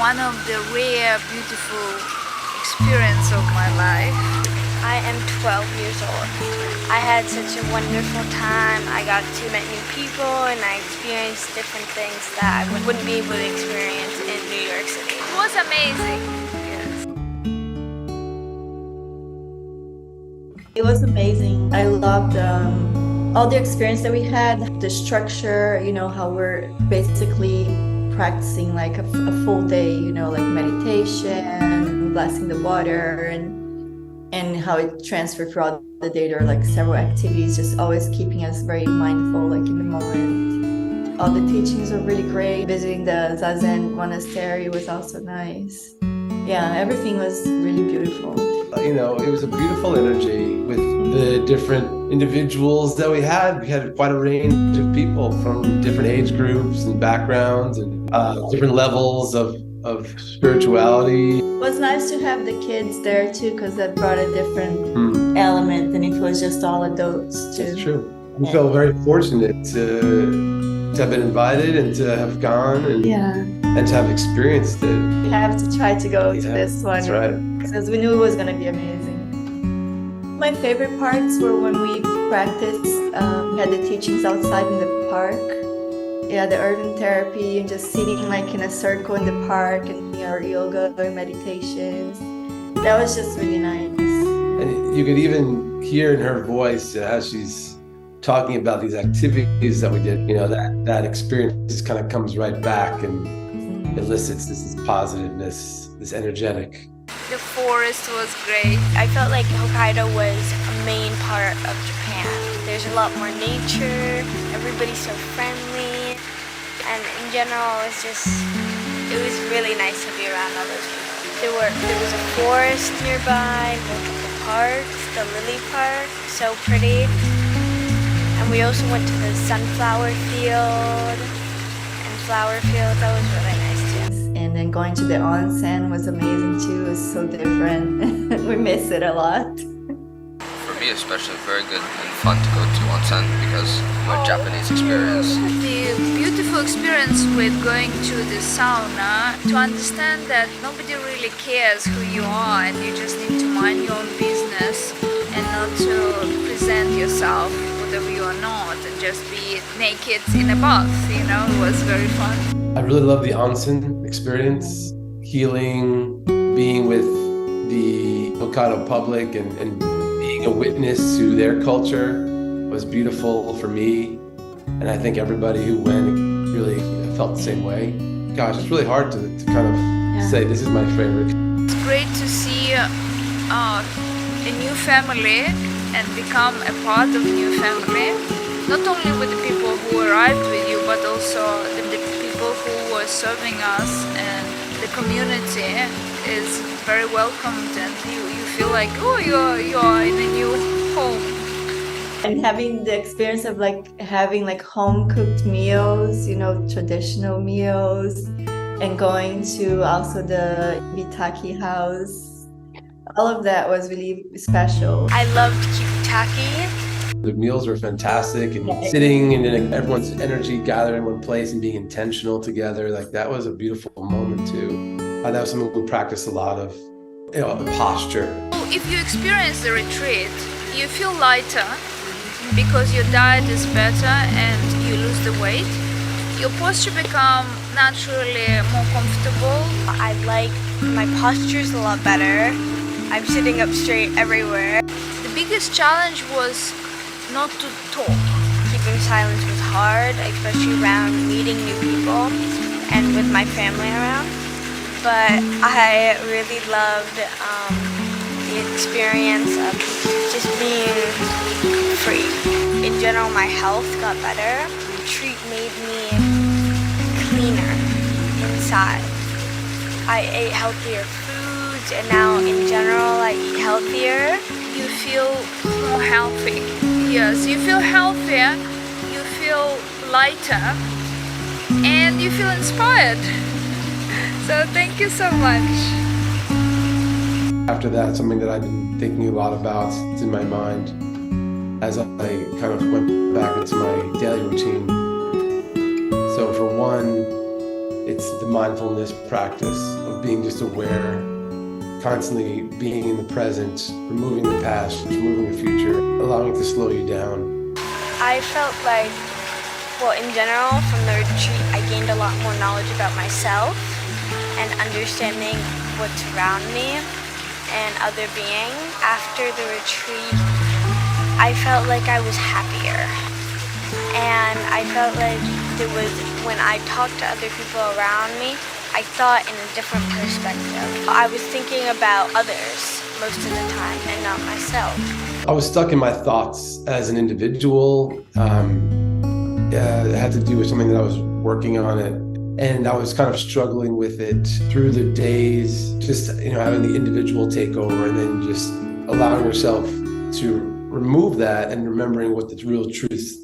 one of the rare, beautiful experience of my life. I am 12 years old. I had such a wonderful time. I got to meet new people and I experienced different things that I wouldn't be able to experience in New York City. It was amazing. Yes. It was amazing. I loved all the experience that we had, the structure, how we're basically practicing like a full day, like meditation, blessing the water, and how it transferred throughout the day. There are like several activities, just always keeping us very mindful, like in the moment. All the teachings were really great. Visiting the Zazen monastery was also nice. Yeah, everything was really beautiful. It was a beautiful energy with the different individuals that we had. We had quite a range of people from different age groups and backgrounds and different levels of spirituality. It was nice to have the kids there too, because that brought a different element than if it was just all adults too. That's true. We felt very fortunate to have been invited and to have gone and to have experienced it. We have to try to go to this one. That's right. Because we knew it was going to be amazing. My favorite parts were when we practiced, we had the teachings outside in the park. Yeah, the earth therapy and just sitting like in a circle in the park and our yoga or meditations. That was just really nice. And you could even hear in her voice as she's talking about these activities that we did, that experience just kind of comes right back and elicits this positiveness, this energetic. The forest was great. I felt like Hokkaido was a main part of Japan. There's a lot more nature, everybody's so friendly, and in general it was really nice to be around all those people. There was a forest nearby, multiple parks, the lily park, so pretty. And we also went to the sunflower field and flower field. That was really nice too. And then going to the onsen was amazing too. It was so different. We miss it a lot. For me especially, very good and fun to go to onsen because my Japanese experience. The beautiful experience with going to the sauna, to understand that nobody really cares who you are and you just need to mind your own business and not to present yourself whatever you are not and just be naked in a bath, it was very fun. I really love the onsen experience, healing, being with the Hokkaido public and being a witness to their culture was beautiful for me. And I think everybody who went really felt the same way. Gosh, it's really hard to kind of say this is my favorite. It's great to see a new family and become a part of a new family. Not only with the people who arrived with you, but also the people who were serving us, and the community is very welcomed and you feel like, you are in a new home. And having the experience of having home cooked meals, traditional meals, and going to also the Bitaki house. All of that was really special. I loved Kibutaki. The meals were fantastic, and sitting and then everyone's energy gathered in one place and being intentional together, that was a beautiful moment too. That was something we practiced a lot of, posture. If you experience the retreat, you feel lighter because your diet is better and you lose the weight. Your posture becomes naturally more comfortable. I like my posture's a lot better. I'm sitting up straight everywhere. The biggest challenge was not to talk. Keeping silence was hard, especially around meeting new people and with my family around. But I really loved the experience of just being free. In general, my health got better. The retreat made me cleaner inside. I ate healthier foods, and now in general I eat healthier. You feel more healthy. Yes, you feel healthier, you feel lighter, and you feel inspired. So thank you so much. After that, something that I've been thinking a lot about in my mind as I kind of went back into my daily routine. So for one, It's the mindfulness practice of being just aware, constantly being in the present, removing the past, removing the future, allowing it to slow you down. I felt like, well, in general, from the retreat, I gained a lot more knowledge about myself and understanding what's around me and other beings. After the retreat, I felt like I was happier. And I felt like there was, when I talked to other people around me, I thought in a different perspective. I was thinking about others most of the time and not myself. I was stuck in my thoughts as an individual. It had to do with something that I was working on it, and I was kind of struggling with it through the days, just having the individual take over, and then just allowing yourself to remove that and remembering what the real truth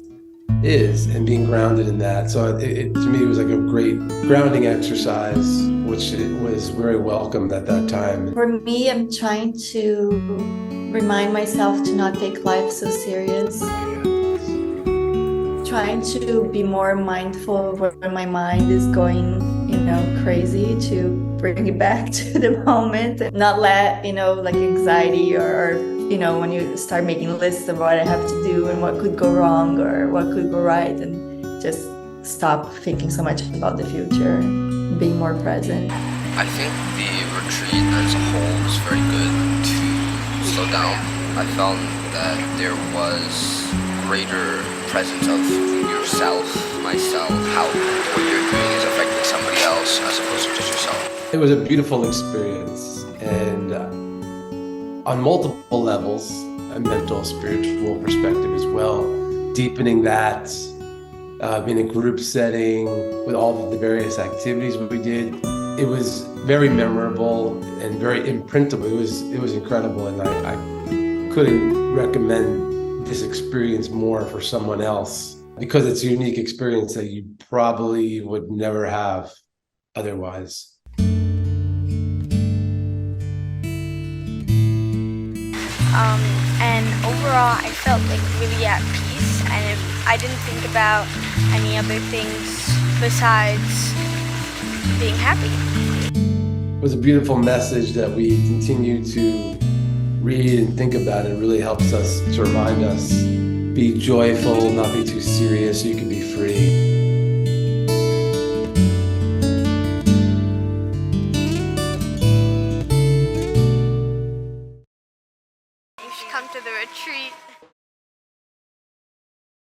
is and being grounded in that. So it to me, it was like a great grounding exercise, which it was very welcomed at that time. For me, I'm trying to remind myself to not take life so serious. Trying to be more mindful when my mind is going, crazy, to bring it back to the moment and not let, like anxiety or when you start making lists of what I have to do and what could go wrong or what could go right, and just stop thinking so much about the future, being more present. I think the retreat as a whole was very good to slow down. I found that there was greater presence of yourself, myself, how what you're doing is affecting somebody else as opposed to just yourself. It was a beautiful experience, and on multiple levels, a mental, spiritual perspective as well, deepening that in a group setting with all of the various activities we did. It was very memorable and very imprintable. It was incredible, and I couldn't recommend this experience more for someone else, because it's a unique experience that you probably would never have otherwise. And overall, I felt like really at peace, and I didn't think about any other things besides being happy. It was a beautiful message that we continue to read and think about. It really helps us to remind us, be joyful, not be too serious, so you can be free. You should come to the retreat.